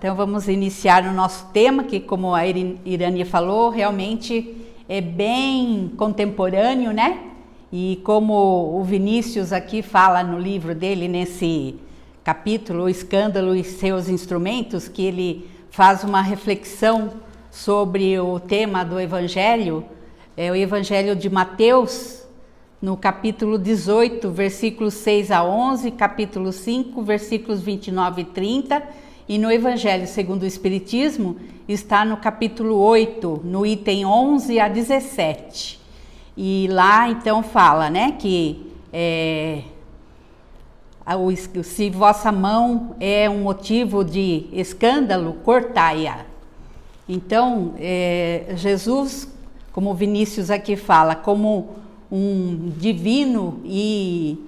Então vamos iniciar o nosso tema, que como a Irani falou, realmente é bem contemporâneo, né? E como o Vinícius aqui fala no livro dele, nesse capítulo, O Escândalo e Seus Instrumentos, que ele faz uma reflexão sobre o tema do Evangelho, o Evangelho de Mateus, no capítulo 18, versículos 6 a 11, capítulo 5, versículos 29 e 30, e no Evangelho segundo o Espiritismo está no capítulo 8, no item 11 a 17. E lá então fala, né, que se vossa mão é um motivo de escândalo, cortai-a. Então, Jesus, como o Vinícius aqui fala, como um divino e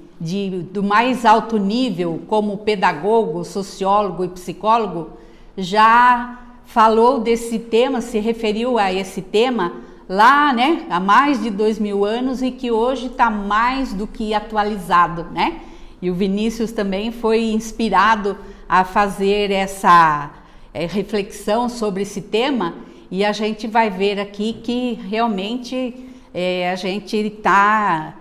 do mais alto nível, como pedagogo, sociólogo e psicólogo, já falou desse tema, se referiu a esse tema lá, né, há mais de 2000 anos e que hoje está mais do que atualizado, né? E o Vinícius também foi inspirado a fazer essa reflexão sobre esse tema, e a gente vai ver aqui que realmente a gente está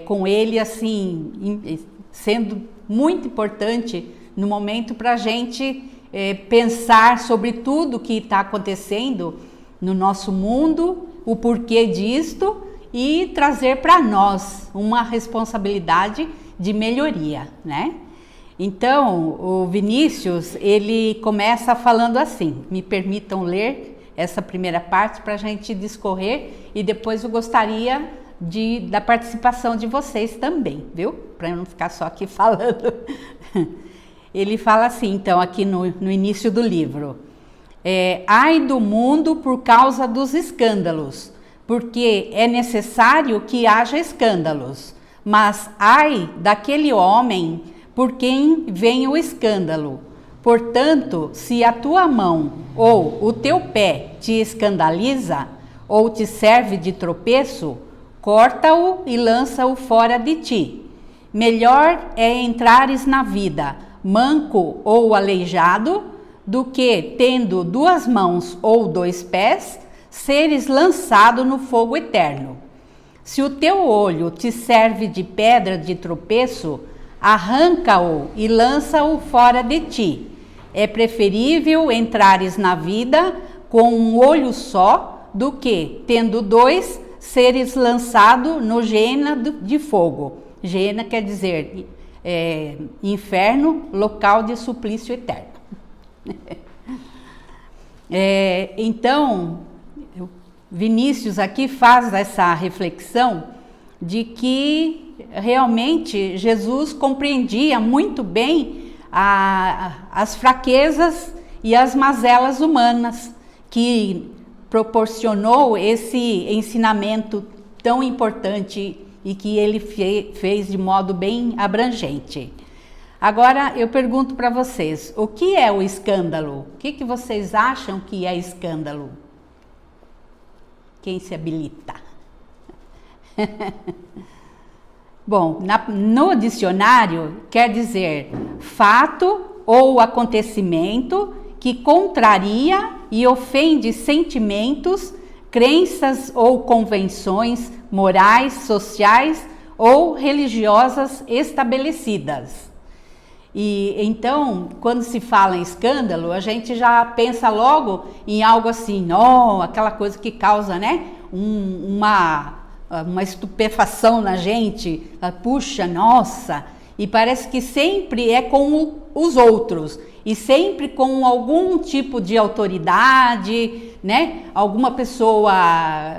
com ele assim, sendo muito importante no momento para a gente pensar sobre tudo que está acontecendo no nosso mundo, o porquê disto, e trazer para nós uma responsabilidade de melhoria, né? Então, o Vinícius, ele começa falando assim, me permitam ler essa primeira parte para a gente discorrer, e depois eu gostaria da participação de vocês também, viu? Para eu não ficar só aqui falando. Ele fala assim, então, aqui no início do livro: ai do mundo por causa dos escândalos, porque é necessário que haja escândalos, mas ai daquele homem por quem vem o escândalo. Portanto, se a tua mão ou o teu pé te escandaliza ou te serve de tropeço, corta-o e lança-o fora de ti. Melhor é entrares na vida manco ou aleijado do que, tendo duas mãos ou dois pés, seres lançado no fogo eterno. Se o teu olho te serve de pedra de tropeço, arranca-o e lança-o fora de ti. É preferível entrares na vida com um olho só do que, tendo dois, seres lançado no Gêena de fogo. Gêena quer dizer inferno, local de suplício eterno. Então, Vinícius aqui faz essa reflexão de que realmente Jesus compreendia muito bem as fraquezas e as mazelas humanas, que proporcionou esse ensinamento tão importante e que ele fez de modo bem abrangente. Agora eu pergunto para vocês, o que é o escândalo? O que vocês acham que é escândalo? Quem se habilita? Bom, no dicionário quer dizer fato ou acontecimento que contraria e ofende sentimentos, crenças ou convenções morais, sociais ou religiosas estabelecidas. E então, quando se fala em escândalo, a gente já pensa logo em algo assim, aquela coisa que causa, né, uma estupefação na gente, puxa, nossa, e parece que sempre é com os outros, e sempre com algum tipo de autoridade, né, alguma pessoa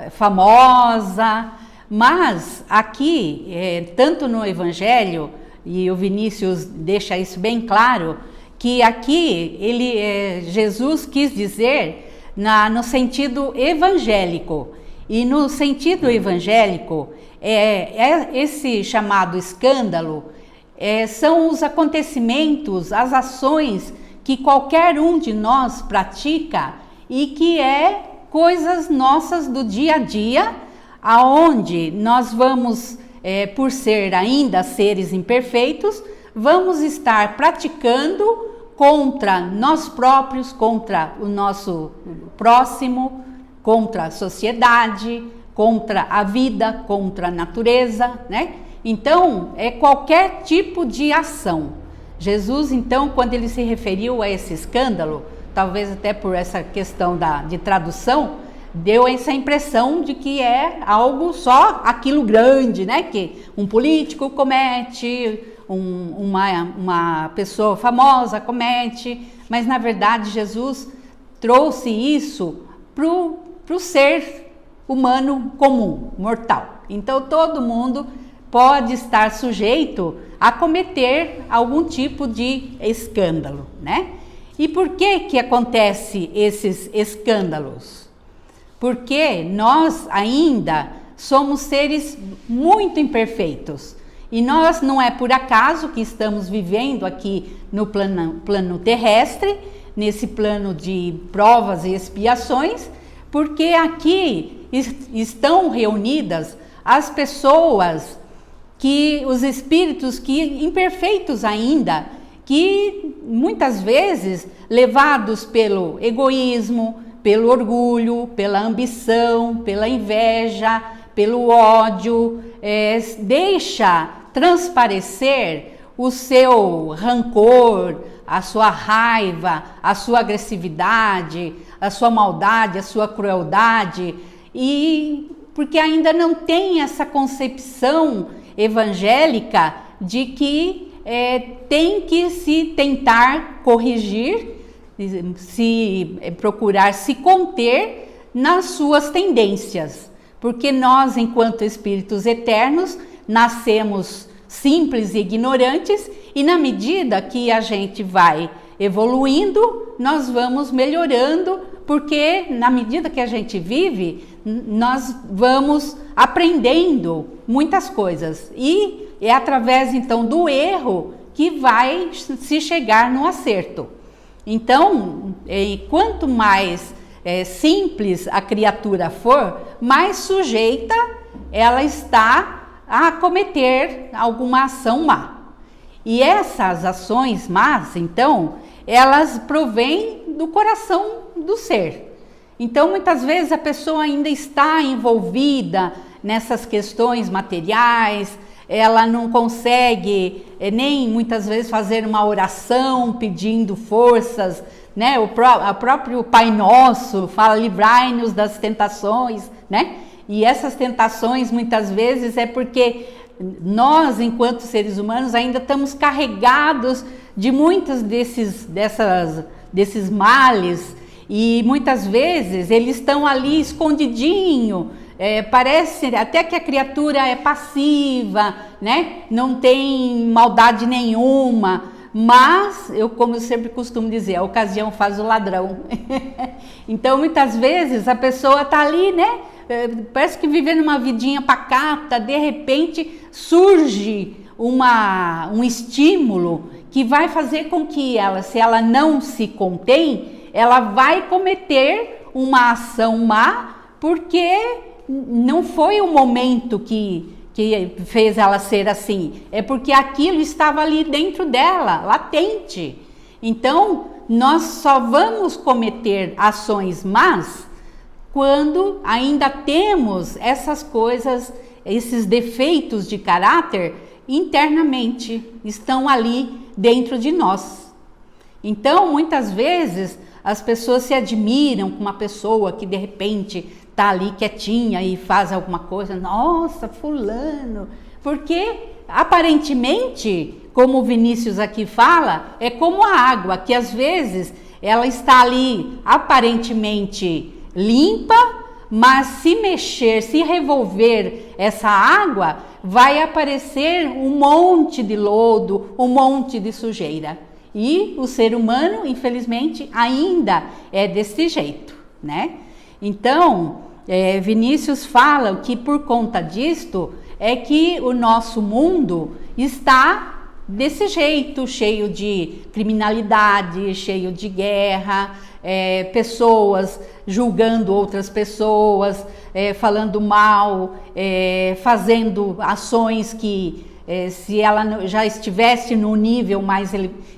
famosa. Mas aqui, tanto no Evangelho, e o Vinícius deixa isso bem claro, que aqui Jesus quis dizer no sentido evangélico. E no sentido evangélico, esse chamado escândalo são os acontecimentos, as ações que qualquer um de nós pratica e que coisas nossas do dia a dia, aonde nós vamos, por ser ainda seres imperfeitos, vamos estar praticando contra nós próprios, contra o nosso próximo, contra a sociedade, contra a vida, contra a natureza, né? Então, é qualquer tipo de ação. Jesus, então, quando ele se referiu a esse escândalo, talvez até por essa questão de tradução, deu essa impressão de que é algo só aquilo grande, né? Que um político comete, uma pessoa famosa comete, mas na verdade Jesus trouxe isso para o ser humano comum, mortal. Então todo mundo pode estar sujeito a cometer algum tipo de escândalo, né? E por que acontece esses escândalos? Porque nós ainda somos seres muito imperfeitos. E nós não é por acaso que estamos vivendo aqui no plano terrestre, nesse plano de provas e expiações, porque aqui estão reunidas as pessoas os espíritos imperfeitos ainda, que muitas vezes levados pelo egoísmo, pelo orgulho, pela ambição, pela inveja, pelo ódio, deixa transparecer o seu rancor, a sua raiva, a sua agressividade, a sua maldade, a sua crueldade, e porque ainda não tem essa concepção evangélica de que tem que se tentar corrigir, procurar se conter nas suas tendências, porque nós, enquanto espíritos eternos, nascemos simples e ignorantes, e na medida que a gente vai evoluindo, nós vamos melhorando, porque na medida que a gente vive, nós vamos aprendendo muitas coisas, e é através então do erro que vai se chegar no acerto. Então, quanto mais simples a criatura for, mais sujeita ela está a cometer alguma ação má. E essas ações más, então, elas provêm do coração do ser. Então, muitas vezes a pessoa ainda está envolvida nessas questões materiais, ela não consegue nem muitas vezes fazer uma oração pedindo forças, né? O próprio Pai Nosso fala: livrai-nos das tentações, né? E essas tentações muitas vezes é porque nós, enquanto seres humanos, ainda estamos carregados de muitos desses males, e muitas vezes eles estão ali escondidinho. Parece até que a criatura é passiva, né? Não tem maldade nenhuma, mas como eu sempre costumo dizer, a ocasião faz o ladrão. Então muitas vezes a pessoa está ali, né? Parece que vivendo uma vidinha pacata, de repente surge um estímulo que vai fazer com que ela, se ela não se contém, ela vai cometer uma ação má, porque não foi o momento que fez ela ser assim, é porque aquilo estava ali dentro dela, latente. Então, nós só vamos cometer ações más quando ainda temos essas coisas, esses defeitos de caráter internamente, estão ali dentro de nós. Então, muitas vezes, as pessoas se admiram com uma pessoa que de repente está ali quietinha e faz alguma coisa. Nossa, fulano! Porque aparentemente, como o Vinícius aqui fala, é como a água, que às vezes ela está ali aparentemente limpa, mas se mexer, se revolver essa água, vai aparecer um monte de lodo, um monte de sujeira. E o ser humano, infelizmente, ainda é desse jeito, né? Então, Vinícius fala que por conta disto é que o nosso mundo está desse jeito, cheio de criminalidade, cheio de guerra, pessoas julgando outras pessoas, falando mal, fazendo ações que se ela já estivesse no nível mais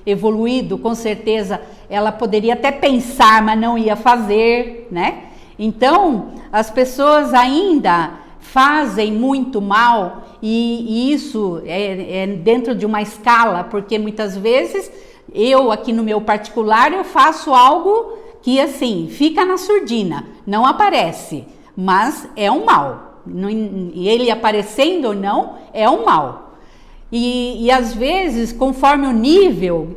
evoluído, com certeza ela poderia até pensar, mas não ia fazer, né? Então, as pessoas ainda fazem muito mal, e isso é dentro de uma escala, porque muitas vezes eu aqui no meu particular eu faço algo que assim fica na surdina, não aparece, mas é um mal. E ele aparecendo ou não é um mal. E às vezes, conforme o nível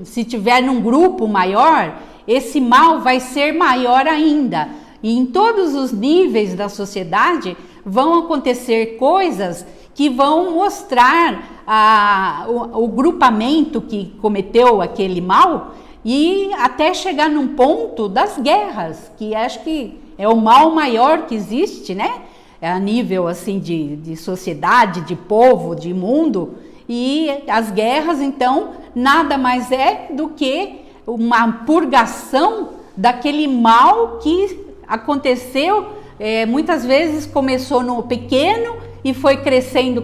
se tiver num grupo maior, esse mal vai ser maior ainda. E em todos os níveis da sociedade vão acontecer coisas que vão mostrar o grupamento que cometeu aquele mal, e até chegar num ponto das guerras, que acho que é o mal maior que existe, né? A nível assim de sociedade, de povo, de mundo. E as guerras, então, nada mais é do que uma purgação daquele mal que aconteceu. Muitas vezes começou no pequeno e foi crescendo,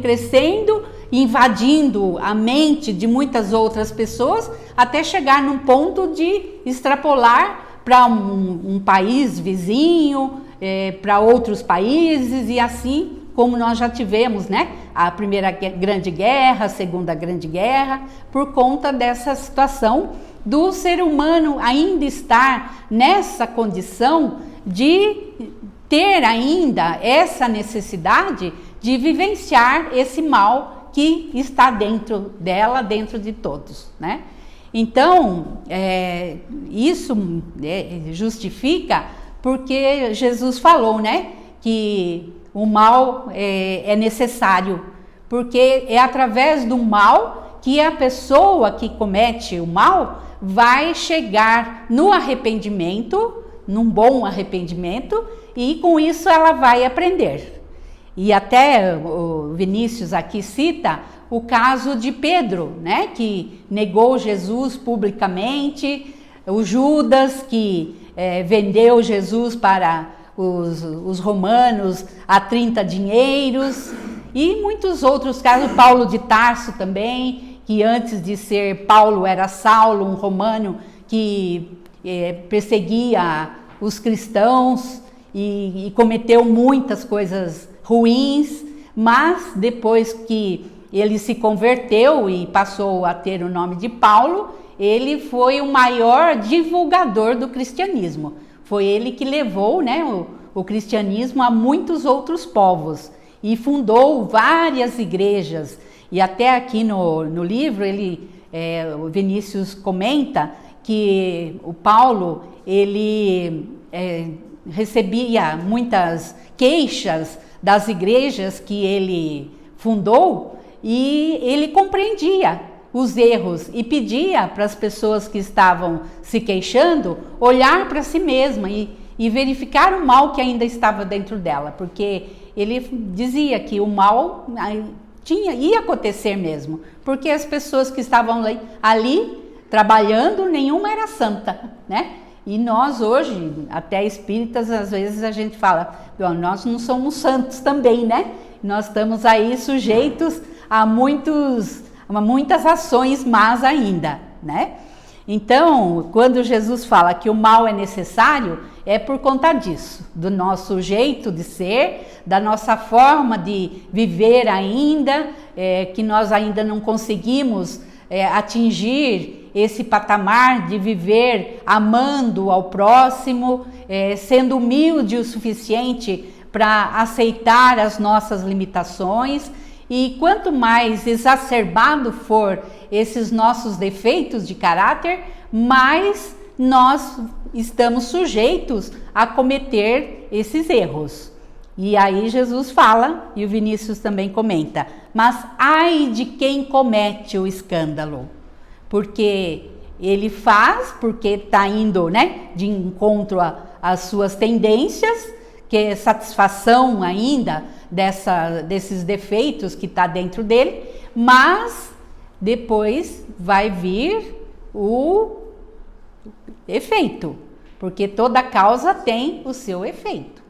invadindo a mente de muitas outras pessoas, até chegar num ponto de extrapolar para um país vizinho, para outros países, e assim como nós já tivemos, né? A Primeira Grande Guerra, a Segunda Grande Guerra, por conta dessa situação do ser humano ainda estar nessa condição de ter ainda essa necessidade de vivenciar esse mal que está dentro dela, dentro de todos, né? Então, isso justifica porque Jesus falou, né, que o mal é necessário, porque é através do mal que a pessoa que comete o mal vai chegar no arrependimento, num bom arrependimento, e com isso ela vai aprender. E até o Vinícius aqui cita o caso de Pedro, né, que negou Jesus publicamente, o Judas que vendeu Jesus para os romanos a 30 dinheiros, e muitos outros casos, Paulo de Tarso também, que antes de ser Paulo era Saulo, um romano que perseguia os cristãos e cometeu muitas coisas ruins, mas depois que ele se converteu e passou a ter o nome de Paulo, ele foi o maior divulgador do cristianismo. Foi ele que levou, né, o cristianismo a muitos outros povos e fundou várias igrejas. E até aqui no livro, o Vinícius comenta que o Paulo, ele recebia muitas queixas das igrejas que ele fundou, e ele compreendia os erros e pedia para as pessoas que estavam se queixando olhar para si mesma e verificar o mal que ainda estava dentro dela, porque ele dizia que o mal ia acontecer mesmo, porque as pessoas que estavam ali trabalhando, nenhuma era santa, né? E nós hoje, até espíritas, às vezes a gente fala, nós não somos santos também, né? Nós estamos aí sujeitos a muitas ações más ainda, né? Então, quando Jesus fala que o mal é necessário, é por conta disso, do nosso jeito de ser, da nossa forma de viver ainda, que nós ainda não conseguimos atingir esse patamar de viver amando ao próximo, sendo humilde o suficiente para aceitar as nossas limitações. E quanto mais exacerbado for esses nossos defeitos de caráter, mais nós estamos sujeitos a cometer esses erros. E aí Jesus fala, e o Vinícius também comenta, mas ai de quem comete o escândalo, porque ele faz, porque está indo, né, de encontro às suas tendências, que é satisfação ainda desses defeitos que está dentro dele, mas depois vai vir o efeito, porque toda causa tem o seu efeito,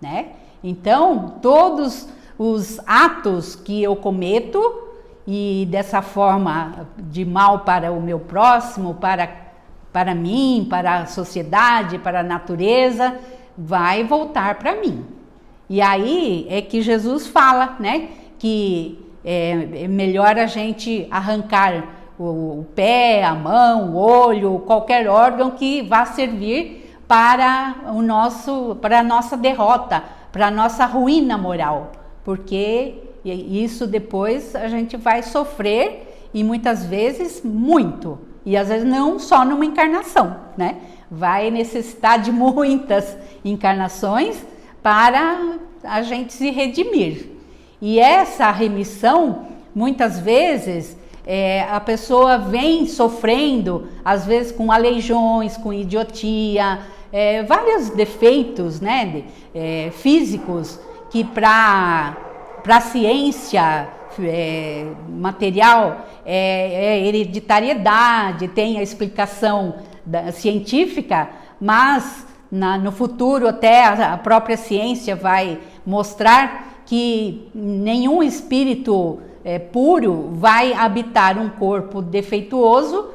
né? Então, todos os atos que eu cometo e dessa forma de mal para o meu próximo, para mim, para a sociedade, para a natureza, vai voltar para mim. E aí é que Jesus fala, né, que é melhor a gente arrancar o pé, a mão, o olho, qualquer órgão que vá servir para a nossa derrota, para a nossa ruína moral, porque isso depois a gente vai sofrer e muitas vezes muito, e às vezes não só numa encarnação, né? Vai necessitar de muitas encarnações para a gente se redimir. E essa remissão, muitas vezes, a pessoa vem sofrendo, às vezes com aleijões, com idiotia, vários defeitos, né, físicos, que para a ciência material é hereditariedade, tem a explicação científica, mas no futuro até a própria ciência vai mostrar que nenhum espírito puro vai habitar um corpo defeituoso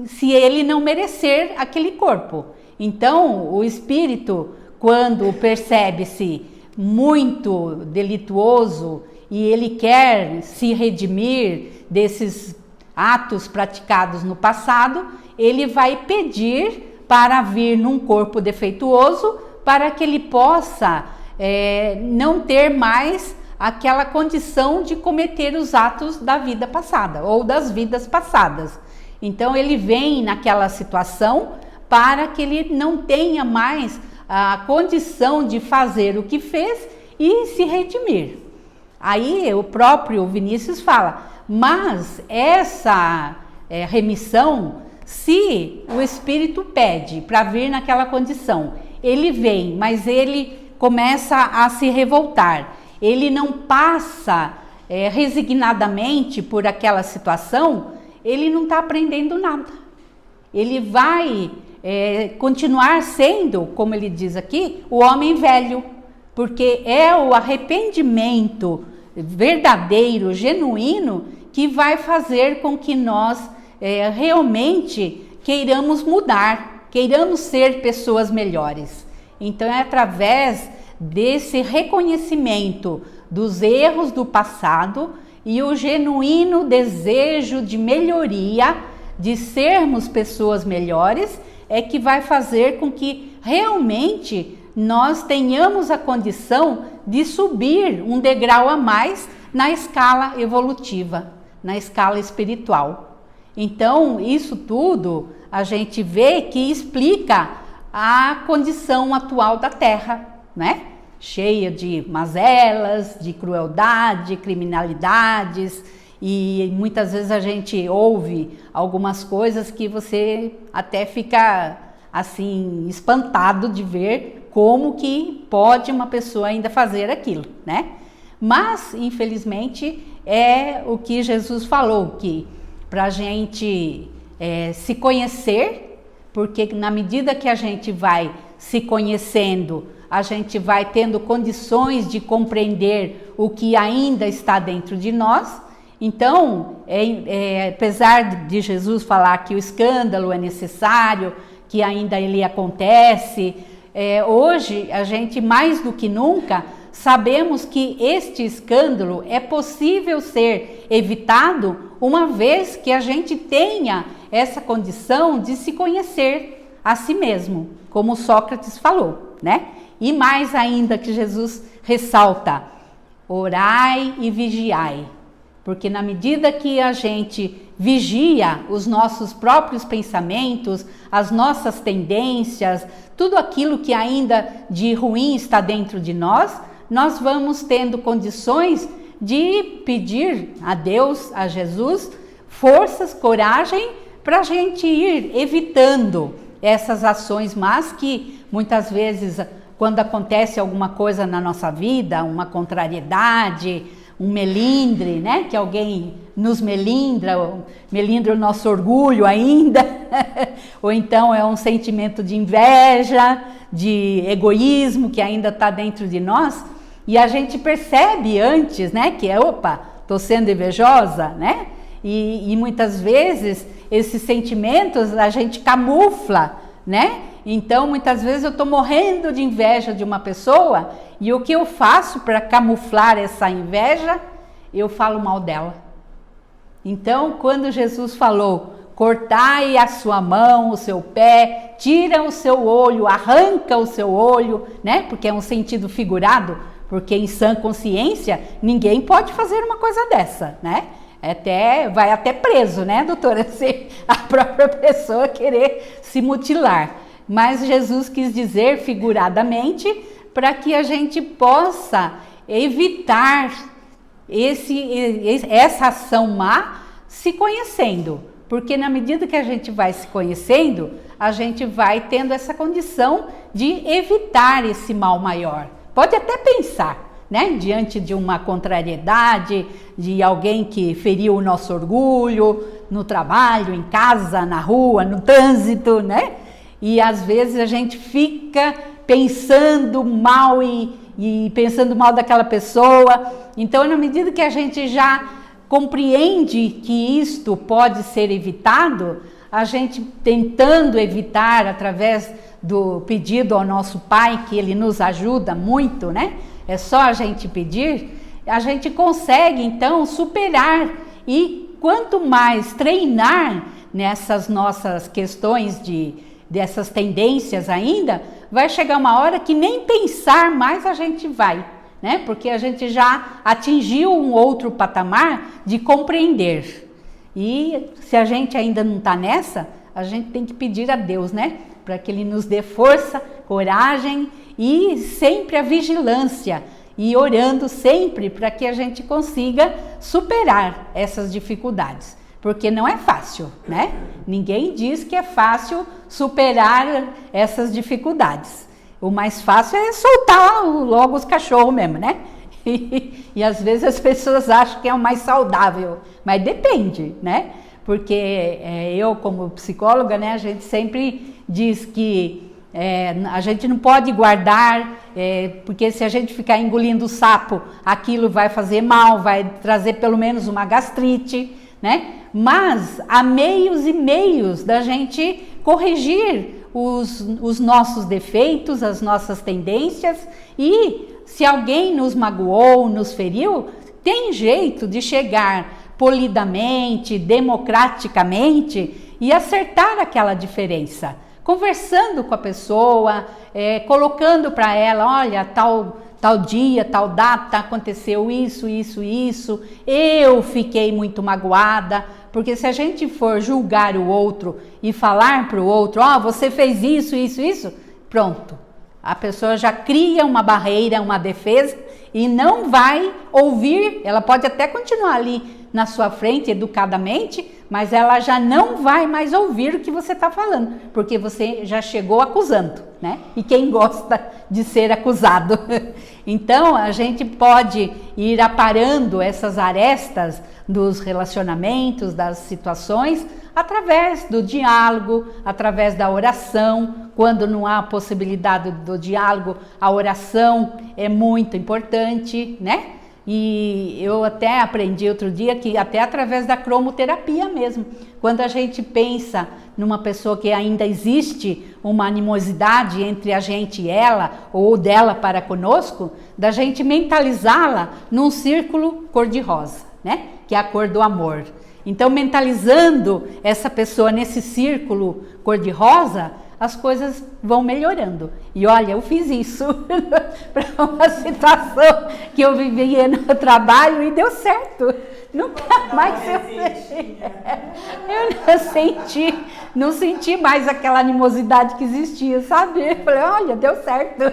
se ele não merecer aquele corpo. Então, o espírito, quando percebe-se muito delituoso e ele quer se redimir desses atos praticados no passado, ele vai pedir para vir num corpo defeituoso para que ele possa não ter mais aquela condição de cometer os atos da vida passada ou das vidas passadas. Então ele vem naquela situação para que ele não tenha mais a condição de fazer o que fez e se redimir. Aí o próprio Vinícius fala, mas essa remissão, se o espírito pede para vir naquela condição, ele vem, mas ele começa a se revoltar, ele não passa resignadamente por aquela situação, ele não está aprendendo nada. Ele vai continuar sendo, como ele diz aqui, o homem velho, porque é o arrependimento verdadeiro, genuíno, que vai fazer com que nós realmente queiramos mudar, queiramos ser pessoas melhores. Então é através desse reconhecimento dos erros do passado e o genuíno desejo de melhoria, de sermos pessoas melhores, é que vai fazer com que realmente nós tenhamos a condição de subir um degrau a mais na escala evolutiva, na escala espiritual. Então, isso tudo a gente vê que explica a condição atual da Terra, né? Cheia de mazelas, de crueldade, criminalidades, e muitas vezes a gente ouve algumas coisas que você até fica assim espantado de ver como que pode uma pessoa ainda fazer aquilo, né? Mas infelizmente é o que Jesus falou, que para a gente se conhecer, porque na medida que a gente vai se conhecendo, a gente vai tendo condições de compreender o que ainda está dentro de nós. Então, apesar de Jesus falar que o escândalo é necessário, que ainda ele acontece, hoje a gente mais do que nunca sabemos que este escândalo é possível ser evitado uma vez que a gente tenha essa condição de se conhecer a si mesmo, como Sócrates falou, né? E mais ainda que Jesus ressalta, orai e vigiai, porque na medida que a gente vigia os nossos próprios pensamentos, as nossas tendências, tudo aquilo que ainda de ruim está dentro de nós, nós vamos tendo condições de pedir a Deus, a Jesus, forças, coragem para a gente ir evitando essas ações más que muitas vezes, quando acontece alguma coisa na nossa vida, uma contrariedade, um melindre, né? Que alguém nos melindra o nosso orgulho ainda, ou então é um sentimento de inveja, de egoísmo que ainda está dentro de nós. E a gente percebe antes, né, que opa, tô sendo invejosa, né? E muitas vezes esses sentimentos a gente camufla, né? Então, muitas vezes eu estou morrendo de inveja de uma pessoa e o que eu faço para camuflar essa inveja? Eu falo mal dela. Então, quando Jesus falou, cortai a sua mão, o seu pé, tira o seu olho, arranca o seu olho, né? Porque é um sentido figurado, porque em sã consciência ninguém pode fazer uma coisa dessa, né? Vai até preso, né, doutora? Se a própria pessoa querer se mutilar. Mas Jesus quis dizer figuradamente para que a gente possa evitar essa ação má se conhecendo. Porque na medida que a gente vai se conhecendo, a gente vai tendo essa condição de evitar esse mal maior. Pode até pensar, né? Diante de uma contrariedade, de alguém que feriu o nosso orgulho, no trabalho, em casa, na rua, no trânsito, né? E às vezes a gente fica pensando mal e pensando mal daquela pessoa. Então, na medida que a gente já compreende que isto pode ser evitado, a gente tentando evitar através do pedido ao nosso Pai, que Ele nos ajuda muito, né? É só a gente pedir, a gente consegue então superar e quanto mais treinar nessas nossas questões dessas tendências ainda, vai chegar uma hora que nem pensar mais a gente vai, né? Porque a gente já atingiu um outro patamar de compreender. E se a gente ainda não está nessa, a gente tem que pedir a Deus, né? Para que Ele nos dê força, coragem e sempre a vigilância. E orando sempre para que a gente consiga superar essas dificuldades. Porque não é fácil, né? Ninguém diz que é fácil superar essas dificuldades. O mais fácil é soltar logo os cachorros mesmo, né? E às vezes as pessoas acham que é o mais saudável, mas depende, né? Porque eu como psicóloga, né, a gente sempre diz que a gente não pode guardar, porque se a gente ficar engolindo sapo, aquilo vai fazer mal, vai trazer pelo menos uma gastrite, né? Mas há meios e meios da gente corrigir os nossos defeitos, as nossas tendências, e se alguém nos magoou, nos feriu, tem jeito de chegar polidamente, democraticamente e acertar aquela diferença. Conversando com a pessoa, colocando para ela, olha, tal dia, tal data, aconteceu isso, eu fiquei muito magoada, porque se a gente for julgar o outro e falar para o outro, você fez isso, pronto, a pessoa já cria uma barreira, uma defesa e não vai ouvir, ela pode até continuar ali na sua frente educadamente, mas ela já não vai mais ouvir o que você está falando, porque você já chegou acusando, né? E quem gosta de ser acusado? Então, a gente pode ir aparando essas arestas dos relacionamentos, das situações, através do diálogo, através da oração. Quando não há possibilidade do diálogo, a oração é muito importante, né? E eu até aprendi outro dia que até através da cromoterapia mesmo, quando a gente pensa numa pessoa que ainda existe uma animosidade entre a gente e ela, ou dela para conosco, da gente mentalizá-la num círculo cor-de-rosa, né? Que é a cor do amor. Então, mentalizando essa pessoa nesse círculo cor-de-rosa, as coisas vão melhorando. E olha, eu fiz isso para uma situação que eu vivia no trabalho e deu certo. Nunca mais eu não senti mais aquela animosidade que existia, sabe? Eu falei, olha, deu certo.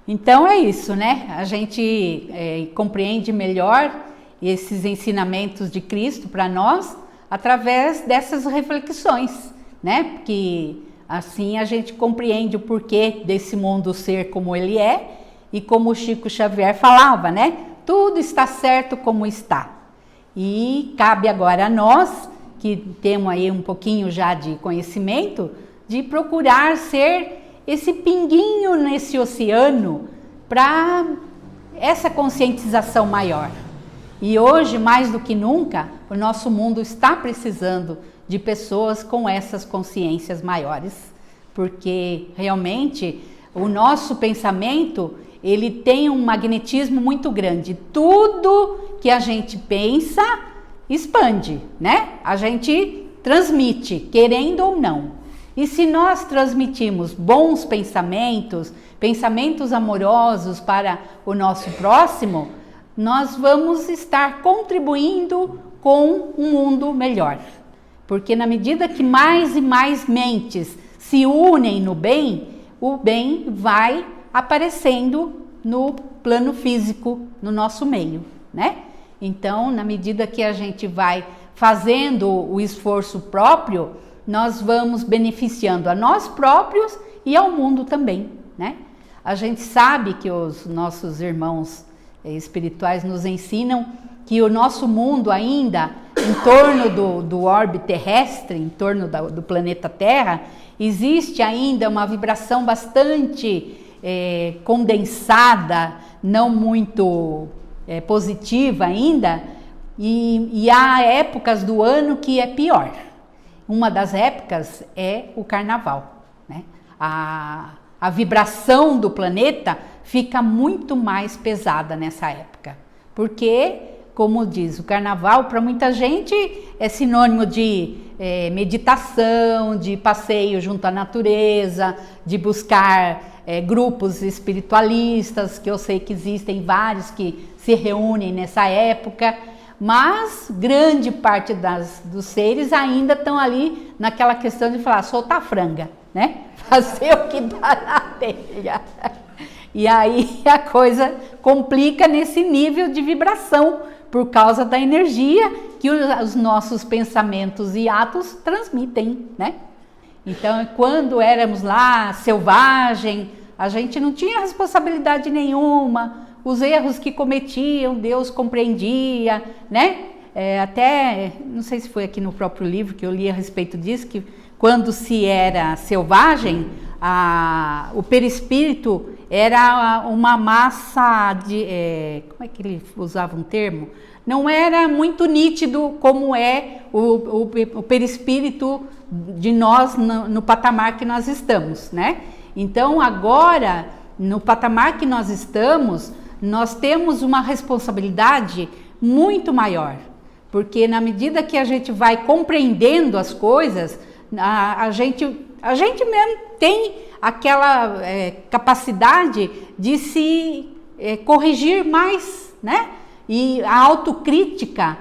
Então é isso, né? A gente compreende melhor esses ensinamentos de Cristo para nós através dessas reflexões, né? Porque assim a gente compreende o porquê desse mundo ser como ele é e como o Chico Xavier falava, né? Tudo está certo como está. E cabe agora a nós, que temos aí um pouquinho já de conhecimento, de procurar ser esse pinguinho nesse oceano para essa conscientização maior. E hoje, mais do que nunca, o nosso mundo está precisando de pessoas com essas consciências maiores, porque realmente o nosso pensamento, ele tem um magnetismo muito grande. Tudo que a gente pensa expande, né? A gente transmite, querendo ou não. E se nós transmitimos bons pensamentos, pensamentos amorosos para o nosso próximo, nós vamos estar contribuindo com um mundo melhor. Porque na medida que mais e mais mentes se unem no bem, o bem vai aparecendo no plano físico, no nosso meio, né? Então, na medida que a gente vai fazendo o esforço próprio, nós vamos beneficiando a nós próprios e ao mundo também, né? A gente sabe que os nossos irmãos espirituais nos ensinam que o nosso mundo ainda, em torno do orbe terrestre, em torno do planeta Terra, existe ainda uma vibração bastante condensada, não muito positiva ainda, e há épocas do ano que é pior. Uma das épocas é o carnaval, né? A vibração do planeta fica muito mais pesada nessa época, porque, como diz, o carnaval para muita gente é sinônimo de meditação, de passeio junto à natureza, de buscar grupos espiritualistas, que eu sei que existem vários que se reúnem nessa época, mas grande parte dos seres ainda estão ali naquela questão de falar, soltar franga, né? Fazer o que dá na telha. E aí a coisa complica nesse nível de vibração, por causa da energia que os nossos pensamentos e atos transmitem, né? Então, quando éramos lá selvagem, a gente não tinha responsabilidade nenhuma, os erros que cometiam, Deus compreendia, né? Até, não sei se foi aqui no próprio livro que eu li a respeito disso, que quando se era selvagem, o perispírito era uma massa de... como é que ele usava um termo? Não era muito nítido como é o perispírito de nós no patamar que nós estamos, né? Então, agora, no patamar que nós estamos, nós temos uma responsabilidade muito maior, porque na medida que a gente vai compreendendo as coisas, a gente mesmo tem aquela capacidade de se corrigir mais, né? E a autocrítica,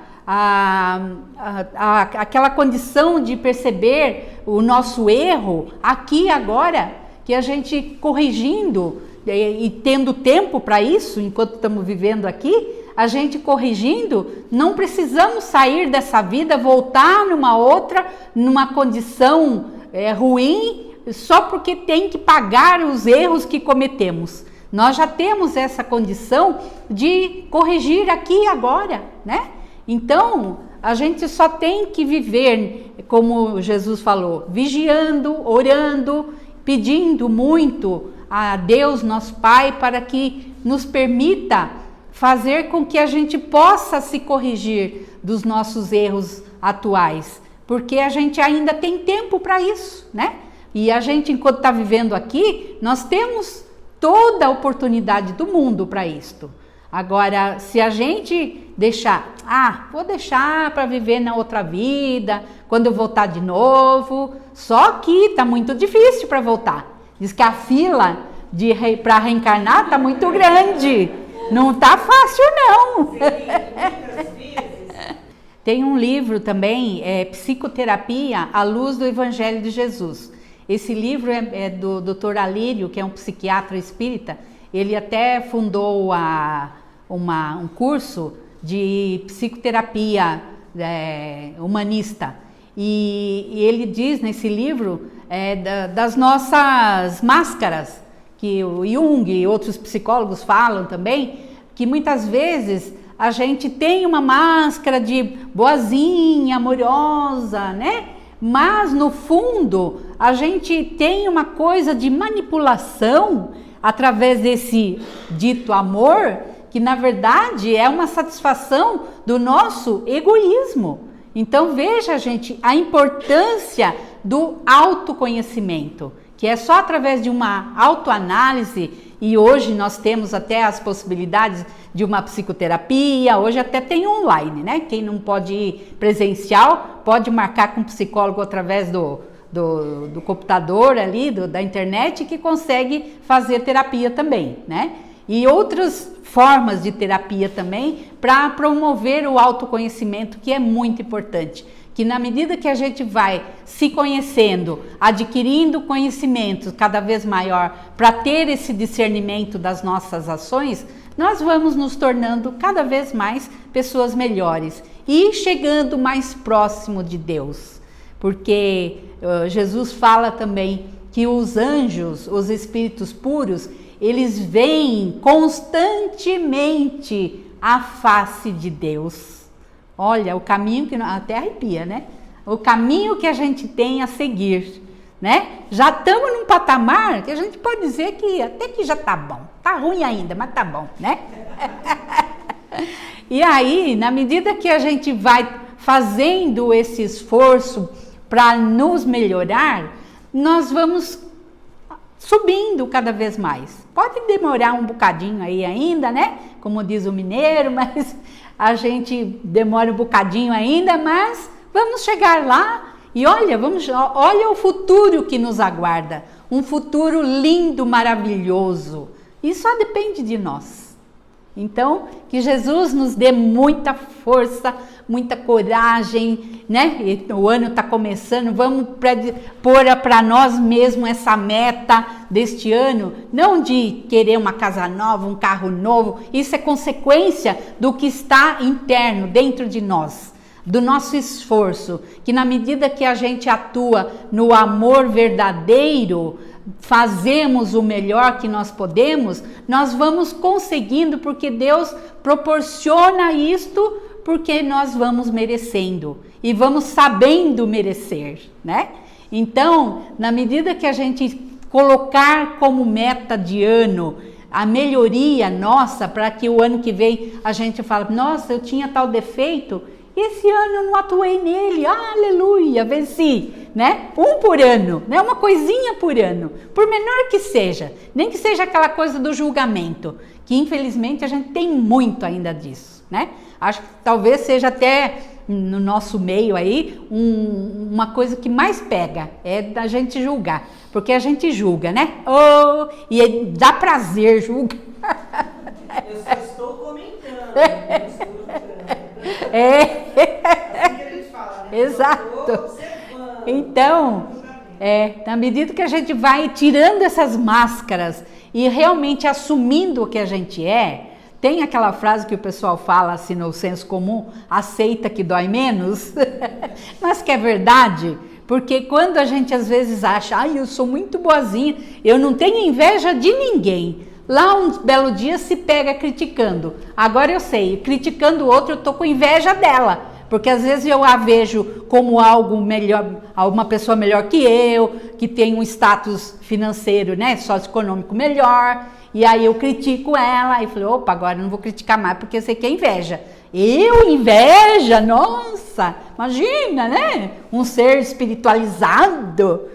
aquela condição de perceber o nosso erro aqui e agora, que a gente corrigindo e tendo tempo para isso, enquanto estamos vivendo aqui, a gente corrigindo, não precisamos sair dessa vida, voltar numa condição ruim, só porque tem que pagar os erros que cometemos. Nós já temos essa condição de corrigir aqui e agora, né? Então, a gente só tem que viver, como Jesus falou, vigiando, orando, pedindo muito a Deus, nosso Pai, para que nos permita fazer com que a gente possa se corrigir dos nossos erros atuais, porque a gente ainda tem tempo para isso, né? E a gente, enquanto está vivendo aqui, nós temos toda a oportunidade do mundo para isto. Agora, se a gente deixar, vou deixar para viver na outra vida, quando eu voltar de novo, só que está muito difícil para voltar. Diz que a fila para reencarnar está muito grande, não está fácil não. Sim, muitas vezes. Tem um livro também, Psicoterapia à Luz do Evangelho de Jesus. Esse livro é do Dr. Alírio, que é um psiquiatra espírita. Ele até fundou um curso de psicoterapia humanista. E ele diz nesse livro das nossas máscaras, que o Jung e outros psicólogos falam também, que muitas vezes a gente tem uma máscara de boazinha, amorosa, né? Mas no fundo a gente tem uma coisa de manipulação através desse dito amor, que na verdade é uma satisfação do nosso egoísmo. Então veja, gente, a importância do autoconhecimento, que é só através de uma autoanálise, e hoje nós temos até as possibilidades de uma psicoterapia, hoje até tem online, né? Quem não pode ir presencial, pode marcar com um psicólogo através do computador ali, da internet, que consegue fazer terapia também, né? E outras formas de terapia também para promover o autoconhecimento, que é muito importante. Que na medida que a gente vai se conhecendo, adquirindo conhecimento cada vez maior para ter esse discernimento das nossas ações, nós vamos nos tornando cada vez mais pessoas melhores e chegando mais próximo de Deus. Porque Jesus fala também que os anjos, os espíritos puros, eles veem constantemente a face de Deus. Olha, o caminho que até arrepia, né? O caminho que a gente tem a seguir, né? Já estamos num patamar que a gente pode dizer que até que já tá bom. Tá ruim ainda, mas tá bom, né? E aí, na medida que a gente vai fazendo esse esforço para nos melhorar, nós vamos subindo cada vez mais. Pode demorar um bocadinho aí ainda, né? Como diz o mineiro, mas a gente demora um bocadinho ainda, mas vamos chegar lá e olha o futuro que nos aguarda. Um futuro lindo, maravilhoso. E só depende de nós. Então, que Jesus nos dê muita força, muita coragem, né? E o ano está começando, vamos pôr para nós mesmos essa meta deste ano, não de querer uma casa nova, um carro novo, isso é consequência do que está interno, dentro de nós, do nosso esforço, que na medida que a gente atua no amor verdadeiro, fazemos o melhor que nós podemos, nós vamos conseguindo, porque Deus proporciona isto, porque nós vamos merecendo e vamos sabendo merecer, né? Então, na medida que a gente colocar como meta de ano a melhoria nossa, para que o ano que vem a gente fale, nossa, eu tinha tal defeito, esse ano eu não atuei nele, aleluia, venci, né? Um por ano, né? Uma coisinha por ano, por menor que seja, nem que seja aquela coisa do julgamento, que infelizmente a gente tem muito ainda disso, né? Acho que talvez seja até no nosso meio aí uma coisa que mais pega, é da gente julgar, porque a gente julga, né? Oh, e dá prazer julgar. Eu só estou comentando, não estou julgando. É. Assim que a gente fala, né? Exato. Então, na medida que a gente vai tirando essas máscaras e realmente assumindo o que a gente é, tem aquela frase que o pessoal fala assim no senso comum, aceita que dói menos, mas que é verdade, porque quando a gente às vezes acha, eu sou muito boazinha, eu não tenho inveja de ninguém, lá um belo dia se pega criticando, agora eu sei, criticando o outro eu tô com inveja dela, porque às vezes eu a vejo como algo melhor, uma pessoa melhor que eu, que tem um status financeiro, né, socioeconômico melhor, e aí eu critico ela, e falei, opa, agora eu não vou criticar mais, porque eu sei que é inveja. Eu, inveja? Nossa, imagina, né? Um ser espiritualizado,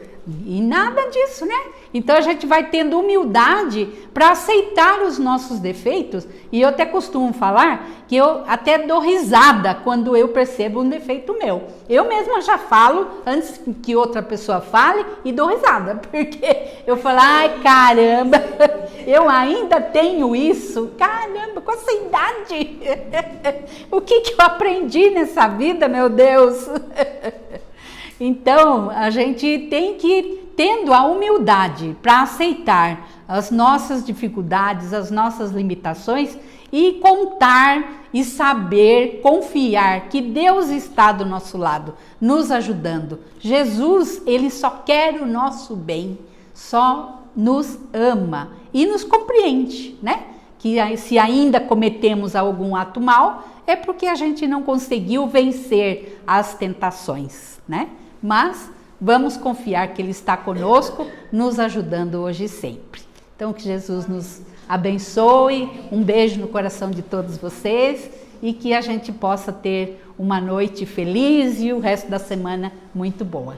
e nada disso, né? Então a gente vai tendo humildade para aceitar os nossos defeitos, e eu até costumo falar que eu até dou risada quando eu percebo um defeito meu. Eu mesma já falo antes que outra pessoa fale e dou risada, porque eu falo, ai caramba, eu ainda tenho isso, caramba, com essa idade, o que eu aprendi nessa vida, meu Deus? Então, a gente tem que ir tendo a humildade para aceitar as nossas dificuldades, as nossas limitações e contar e saber, confiar que Deus está do nosso lado, nos ajudando. Jesus, ele só quer o nosso bem, só nos ama e nos compreende, né? Que se ainda cometemos algum ato mal, é porque a gente não conseguiu vencer as tentações, né? Mas vamos confiar que Ele está conosco, nos ajudando hoje e sempre. Então, que Jesus nos abençoe, um beijo no coração de todos vocês e que a gente possa ter uma noite feliz e o resto da semana muito boa.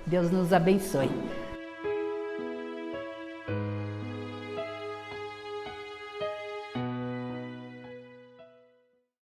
Deus nos abençoe.